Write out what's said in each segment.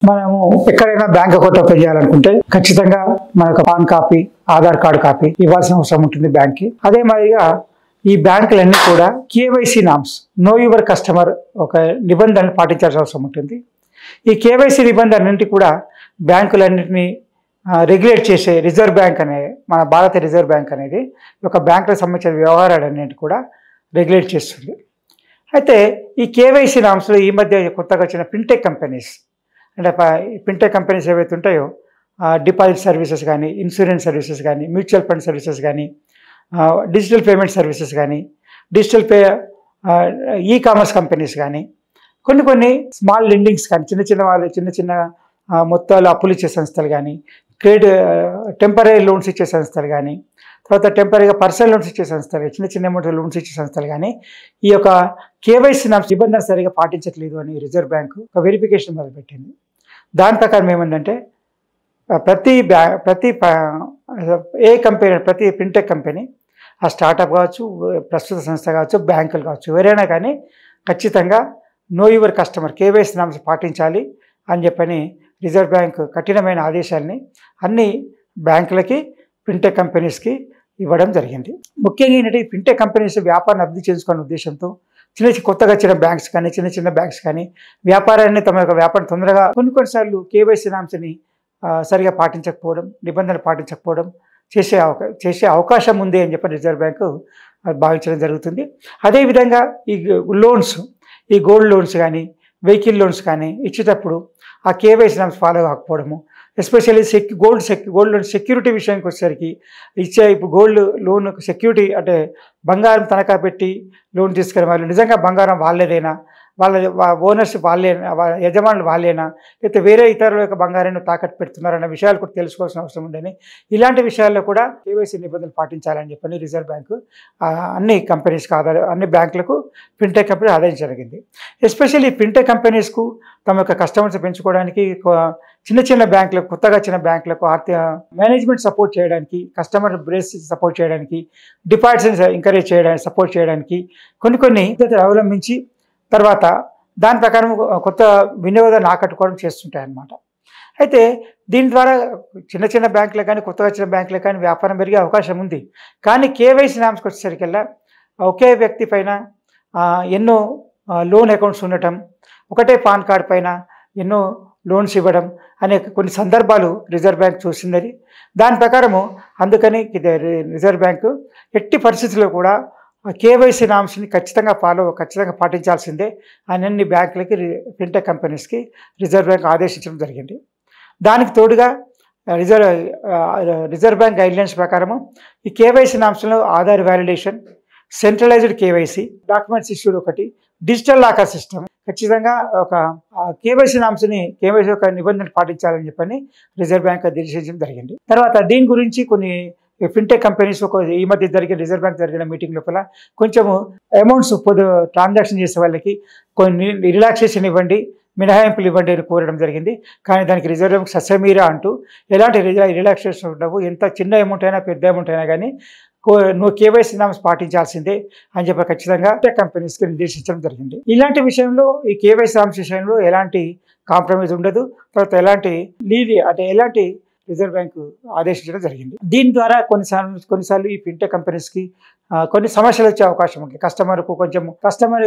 మనము ఎక్కడైనా bank account open చేయాలనుకుంటే ఖచ్చితంగా మనకు PAN copy, Aadhaar card copy ఇవ్వాల్సిన అవసరం ఉంటుంది బ్యాంక్కి. అదే మాదిరిగా ఈ బ్యాంకులన్నీ కూడా KYC norms, know your customer ఒక నిబంధనలు పాటించాల్సిన అవసరం ఉంటుంది. ఈ కేవైసీ నిబంధనలన్నింటి కూడా బ్యాంకులన్నింటినీ రెగ్యులేట్ చేసే రిజర్వ్ బ్యాంక్ అనే మన భారత రిజర్వ్ బ్యాంక్ అనేది ఒక బ్యాంకులకు సంబంధించిన వ్యవహారాలన్నింటి కూడా రెగ్యులేట్ చేస్తుంది. అయితే ఈ కేవైసీ నామ్స్లో ఈ మధ్య కొత్తగా వచ్చిన ఫిన్టెక్ కంపెనీస్, అంటే ఫిన్టెక్ కంపెనీస్ ఏవైతే ఉంటాయో డిపాజిట్ సర్వీసెస్ కానీ, ఇన్సూరెన్స్ సర్వీసెస్ కానీ, మ్యూచువల్ ఫండ్ సర్వీసెస్ కానీ, డిజిటల్ పేమెంట్ సర్వీసెస్ కానీ, డిజిటల్ ఈ కామర్స్ కంపెనీస్ కానీ, కొన్ని స్మాల్ లెండింగ్స్ కానీ, చిన్న చిన్న మొత్తాలు అప్పులు ఇచ్చే సంస్థలు కానీ, టెంపరీ లోన్స్ ఇచ్చే సంస్థలు కానీ, తర్వాత టెంపరీగా పర్సనల్ లోన్స్ ఇచ్చే సంస్థలు, చిన్న అమౌంట్ లోన్స్ ఇచ్చే సంస్థలు కానీ ఈ యొక్క కేవైసీ నిబంధన సరిగా పాటించట్లేదు అని రిజర్వ్ బ్యాంకు ఒక వెరిఫికేషన్ మొదలుపెట్టింది. దాని ప్రకారం ఏమందంటే ప్రతి ఫిన్టెక్ కంపెనీ, ఆ స్టార్టప్ కావచ్చు, ప్రస్తుత సంస్థ కావచ్చు, బ్యాంకులు కావచ్చు, ఎవరైనా కానీ ఖచ్చితంగా know your customer KYC norms పాటించాలి అని చెప్పని రిజర్వ్ బ్యాంక్ కఠినమైన ఆదేశాలని అన్ని బ్యాంకులకి, ఫిన్టెక్ కంపెనీస్కి ఇవ్వడం జరిగింది. ముఖ్యంగా ఏంటంటే ఈ ఫిన్టెక్ కంపెనీస్ వ్యాపారాన్ని అభివృద్ధి చేసుకునే ఉద్దేశంతో కొత్తగా వచ్చిన బ్యాంక్స్ కానీ, చిన్న బ్యాంక్స్ కానీ వ్యాపారాన్ని తమ యొక్క వ్యాపారం తొందరగా కొన్నిసార్లు కేవైసీ నామ్స్ని సరిగా పాటించకపోవడం, నిబంధనలు పాటించకపోవడం చేసే అవకాశం ఉంది అని చెప్పి రిజర్వ్ బ్యాంకు భావించడం జరుగుతుంది. అదేవిధంగా ఈ లోన్స్, ఈ గోల్డ్ లోన్స్ కానీ, వెహికల్ లోన్స్ కానీ ఇచ్చేటప్పుడు ఆ కేవైసీ నామ్స్ ఫాలో కాకపోవడము, ఎస్పెషల్లీ గోల్డ్ లోన్ సెక్యూరిటీ విషయానికి వచ్చేసరికి ఇప్పుడు గోల్డ్ లోన్ సెక్యూరిటీ అంటే బంగారం తనఖా పెట్టి లోన్ తీసుకునే వాళ్ళు నిజంగా బంగారం వాళ్ళేదైనా, వాళ్ళ ఓనర్షిప్ యజమానులు వాళ్ళేనా, లేకపోతే వేరే ఇతరుల యొక్క బంగారాన్ని తాకట్టు పెడుతున్నారన్న విషయాలు కూడా తెలుసుకోవాల్సిన అవసరం ఉందని, ఇలాంటి విషయాల్లో కూడా కేవైసీ నిబంధనలు పాటించాలని చెప్పని రిజర్వ్ బ్యాంకు అన్ని కంపెనీస్కి అన్ని బ్యాంకులకు ఫిన్టెక్ కంపెనీ ఆదాయం జరిగింది. ఎస్పెషల్లీ ఫిన్టెక్ కంపెనీస్కు తమ యొక్క కస్టమర్స్ పెంచుకోవడానికి, చిన్న బ్యాంకులకు, కొత్తగా వచ్చిన బ్యాంకులకు ఆర్థిక మేనేజ్మెంట్ సపోర్ట్ చేయడానికి, కస్టమర్ బేస్ సపోర్ట్ చేయడానికి, డిపాజిట్స్ ఎంకరేజ్ చేయడానికి, సపోర్ట్ చేయడానికి కొన్ని పద్ధతులు అవలంబించి తర్వాత దాని ప్రకారం కొత్త వినియోగదారులను ఆకట్టుకోవడం చేస్తుంటాయి అన్నమాట. అయితే దీని ద్వారా చిన్న బ్యాంకులకు కానీ, కొత్తగా వచ్చిన బ్యాంకులకు కానీ వ్యాపారం పెరిగే అవకాశం ఉంది. కానీ కేవైసీ నామ్స్కి వచ్చేసరికల్లా ఒకే వ్యక్తి పైన ఎన్నో లోన్ అకౌంట్స్ ఉండటం, ఒకటే పాన్ కార్డ్ పైన ఎన్నో లోన్స్ ఇవ్వడం అనే కొన్ని సందర్భాలు రిజర్వ్ బ్యాంక్ చూసిందని, దాని ప్రకారము అందుకని రిజర్వ్ బ్యాంకు ఎట్టి పరిస్థితుల్లో కూడా కేవైసీ నామ్స్ని ఖచ్చితంగా పాటించాల్సిందే అని అన్ని బ్యాంకులకి, ఫిన్టెక్ కంపెనీస్కి రిజర్వ్ బ్యాంక్ ఆదేశించడం జరిగింది. దానికి తోడుగా రిజర్వ్ బ్యాంక్ గైడ్లైన్స్ ప్రకారము ఈ కేవైసీ నామ్స్లో Aadhaar validation, centralised KYC, documents issued ఒకటి, డిజిటల్ లాకర్ సిస్టమ్ ఖచ్చితంగా ఒక కేవైసీ యొక్క నిబంధనలు పాటించాలని చెప్పని రిజర్వ్ బ్యాంక్ నిర్దేశించడం జరిగింది. తర్వాత దీని గురించి కొన్ని ఫిన్టెక్ కంపెనీస్ ఈ మధ్య రిజర్వ్ బ్యాంక్ జరిగిన మీటింగ్ లోపల కొంచెము అమౌంట్స్ ట్రాన్సాక్షన్ చేసే వాళ్ళకి కొన్ని రిలాక్సేషన్ ఇవ్వండి, మినహాయింపులు ఇవ్వండి అని కోరడం జరిగింది. కానీ దానికి రిజర్వ్ బ్యాంక్ ససమీరా అంటూ ఎలాంటి రిలాక్సేషన్ ఉండవు, ఎంత చిన్న అమౌంట్ అయినా పెద్ద అమౌంట్ అయినా కానీ నువ్వు కేవైసీ నామ్స్ పాటించాల్సిందే అని చెప్పి ఖచ్చితంగా కంపెనీస్కి నిర్దేశించడం జరిగింది. ఇలాంటి విషయంలో ఈ కేవైసీ నామ్స్ విషయంలో ఎలాంటి కాంప్రమైజ్ ఉండదు. తర్వాత ఎలాంటి రిజర్వ్ బ్యాంకు ఆదేశించడం జరిగింది. దీని ద్వారా కొన్నిసార్లు ఈ ఫిన్టెక్ కంపెనీస్కి కొన్ని సమస్యలు వచ్చే అవకాశం ఉంటుంది. కస్టమర్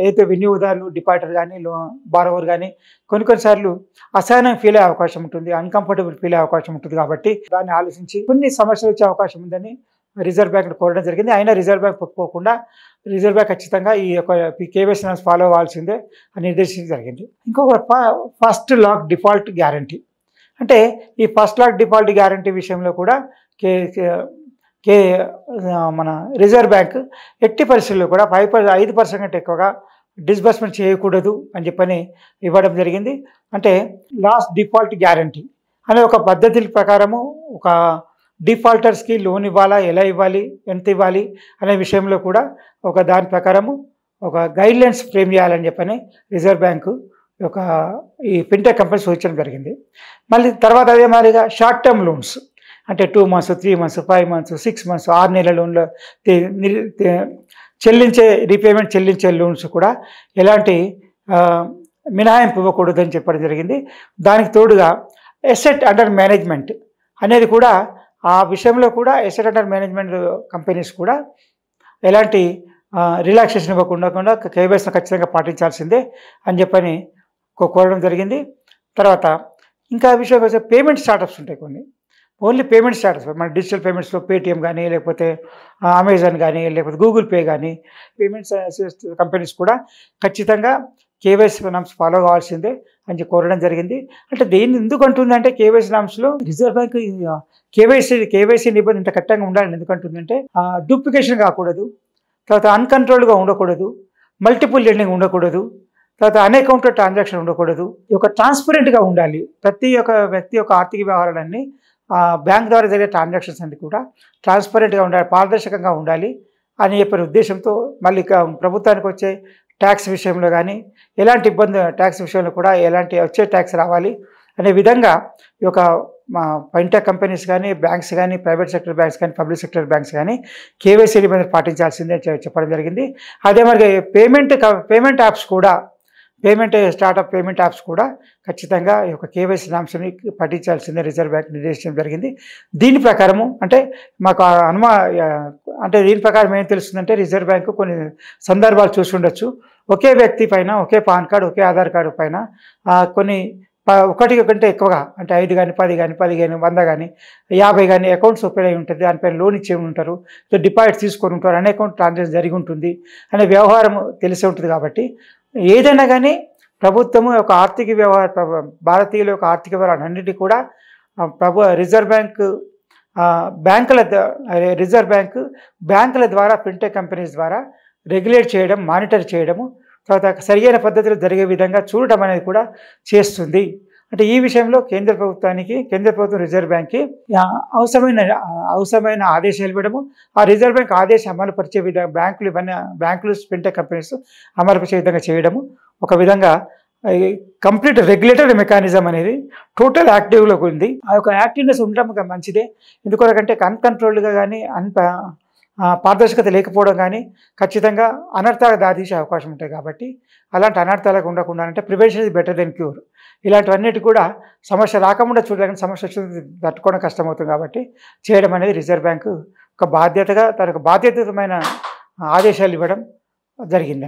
ఏదైతే వినియోగదారులు, డిపాజిటర్ కానీ, బారోవర్ కానీ కొన్నిసార్లు అసహనం ఫీల్ అయ్యే అవకాశం ఉంటుంది, అన్కంఫర్టబుల్ ఫీల్ అయ్యే అవకాశం ఉంటుంది. కాబట్టి దాన్ని ఆలోచించి కొన్ని సమస్యలు వచ్చే అవకాశం ఉందని రిజర్వ్ బ్యాంక్ కోరడం జరిగింది. అయినా రిజర్వ్ బ్యాంక్ ఒప్పుకోకుండా రిజర్వ్ బ్యాంక్ ఖచ్చితంగా ఈ యొక్క కేవైసీ నామ్స్ ఫాలో అవ్వాల్సిందే అని నిర్దేశించడం జరిగింది. ఇంకొక ఫస్ట్ లాక్ డిఫాల్ట్ గ్యారంటీ, అంటే ఈ ఫస్ట్ లాక్ డిఫాల్ట్ గ్యారంటీ విషయంలో కూడా మన రిజర్వ్ బ్యాంక్ ఎట్టి పరిస్థితుల్లో కూడా 5% కంటే ఎక్కువగా డిస్బర్స్మెంట్ చేయకూడదు అని చెప్పని ఇవ్వడం జరిగింది. అంటే లాస్ట్ డిఫాల్ట్ గ్యారంటీ అనే ఒక పద్ధతి ప్రకారము ఒక డిఫాల్టర్స్కి లోన్ ఇవ్వాలా, ఎలా ఇవ్వాలి, ఎంత ఇవ్వాలి అనే విషయంలో కూడా దాని ప్రకారము ఒక గైడ్లైన్స్ ఫ్రేమ్ చేయాలని చెప్పని రిజర్వ్ బ్యాంకు ఈ ఫిన్టెక్ కంపెనీ సూచించడం జరిగింది. మళ్ళీ తర్వాత అదే మాదిరిగా షార్ట్ టర్మ్ లోన్స్, అంటే 2 months, 3 months, 5 months, 6 months, 6 నెలల లోన్లో రీపేమెంట్ చెల్లించే లోన్స్ కూడా ఎలాంటి మినహాయింపు ఇవ్వకూడదని చెప్పడం జరిగింది. దానికి తోడుగా ఎసెట్ అండర్ మేనేజ్మెంట్ అనేది కూడా ఆ విషయంలో కూడా ఎసెట్ అండర్ మేనేజ్మెంట్ కంపెనీస్ కూడా ఎలాంటి రిలాక్సేషన్ ఇవ్వకుండా కేవైసీని ఖచ్చితంగా పాటించాల్సిందే అని చెప్పని కోరడం జరిగింది. తర్వాత ఇంకా విషయం వచ్చే పేమెంట్ స్టార్టప్స్ ఉంటాయి కొన్ని. ఓన్లీ పేమెంట్ స్టార్టప్స్ మన డిజిటల్ పేమెంట్స్లో పేటీఎం కానీ, లేకపోతే అమెజాన్ కానీ, లేకపోతే గూగుల్ పే కానీ, పేమెంట్స్ కంపెనీస్ కూడా ఖచ్చితంగా కేవైసీ నామ్స్ ఫాలో కావాల్సిందే అని కోరడం జరిగింది. అంటే దేన్ని ఎందుకు అంటుందంటే కేవైసీ నామ్స్లో రిజర్వ్ బ్యాంక్ కేవైసీ నిబంధన ఇంత కట్టంగా ఉండాలని ఎందుకంటుందంటే డూప్లికేషన్ కాకూడదు, తర్వాత అన్‌కంట్రోల్డ్‌గా ఉండకూడదు, మల్టిపుల్ లెండింగ్ ఉండకూడదు, తర్వాత అన్‌అకౌంటెడ్ ట్రాన్సాక్షన్ ఉండకూడదు. ఈ యొక్క ట్రాన్స్పరెంట్‌గా ఉండాలి. ప్రతి ఒక్క వ్యక్తి యొక్క ఆర్థిక వ్యవహారాలన్నీ బ్యాంక్ ద్వారా జరిగే ట్రాన్సాక్షన్స్ అన్ని కూడా ట్రాన్స్పరెంట్‌గా ఉండాలి, పారదర్శకంగా ఉండాలి అని చెప్పిన ఉద్దేశంతో మళ్ళీ ప్రభుత్వానికి వచ్చే ట్యాక్స్ విషయంలో కానీ ఎలాంటి ఇబ్బంది ట్యాక్స్ విషయంలో కూడా ఎలాంటి వచ్చే ట్యాక్స్ రావాలి అనే విధంగా ఈ యొక్క ఫిన్టెక్ కంపెనీస్ కానీ, బ్యాంక్స్ కానీ, ప్రైవేట్ సెక్టర్ బ్యాంక్స్ కానీ, పబ్లిక్ సెక్టర్ బ్యాంక్స్ కానీ కేవైసీ నిబంధనలు పాటించాల్సిందే చెప్పడం జరిగింది. అదే మరి పేమెంట్ యాప్స్ కూడా స్టార్టప్ పేమెంట్ యాప్స్ కూడా ఖచ్చితంగా ఈ యొక్క కేవైసీ నామ్స్ని పాటించాల్సిందే రిజర్వ్ బ్యాంక్ నిర్దేశించడం జరిగింది. దీని ప్రకారము అంటే మాకు అంటే దీని ప్రకారం ఏం తెలుస్తుందంటే రిజర్వ్ బ్యాంకు కొన్ని సందర్భాలు చూసి ఉండొచ్చు. ఒకే వ్యక్తి పైన ఒకే పాన్ కార్డు, ఒకే ఆధార్ కార్డు పైన కొన్ని ఒకటి కంటే ఎక్కువగా అంటే 5 కానీ, 10 కానీ, 15, 100 కానీ, 50 కానీ అకౌంట్స్ ఓపెన్ అయి ఉంటుంది. దానిపైన లోన్ ఇచ్చే ఉంటారు, డిపాజిట్ తీసుకొని ఉంటారు, అనే అకౌంట్ ట్రాన్సాక్షన్ జరిగి ఉంటుంది అనే వ్యవహారం తెలిసి ఉంటుంది. కాబట్టి ఏదైనా కానీ ప్రభుత్వము యొక్క ఆర్థిక భారతీయుల యొక్క ఆర్థిక వ్యవహారాలన్నింటినీ కూడా రిజర్వ్ బ్యాంకుల ద్వారా ఫిన్టెక్ కంపెనీస్ ద్వారా రెగ్యులేట్ చేయడం, మానిటర్ చేయడము, తర్వాత సరియైన పద్ధతిలో జరిగే విధంగా చూడటం అనేది కూడా చేస్తుంది. అంటే ఈ విషయంలో కేంద్ర ప్రభుత్వం రిజర్వ్ బ్యాంక్కి అవసరమైన ఆదేశాలు ఇవ్వడము, ఆ రిజర్వ్ బ్యాంక్ ఆదేశం అమలుపరిచే విధంగా బ్యాంకులు ఫిన్టెక్ కంపెనీస్ అమలుపరిచే విధంగా చేయడము, ఒక విధంగా కంప్లీట్ రెగ్యులేటరీ మెకానిజం అనేది టోటల్ యాక్టివ్లోకి ఉంది. ఆ యొక్క యాక్టివ్నెస్ ఉండడం మంచిదే. ఎందుకంటే అన్‌కంట్రోల్డ్‌గా కానీ పారదర్శకత లేకపోవడం కానీ ఖచ్చితంగా అనర్థాలకు దారితీసే అవకాశం ఉంటాయి. కాబట్టి అలాంటి అనర్థాలకు ఉండకుండా అంటే prevention is better than cure. ఇలాంటివన్నిటి కూడా సమస్య రాకుండా చూడడానికి సమస్య వచ్చింది తట్టుకోవడం కష్టమవుతుంది. కాబట్టి చేయడం అనేది రిజర్వ్ బ్యాంకు ఒక బాధ్యతగా తనకు బాధ్యతమైన ఆదేశాలు ఇవ్వడం జరిగింది.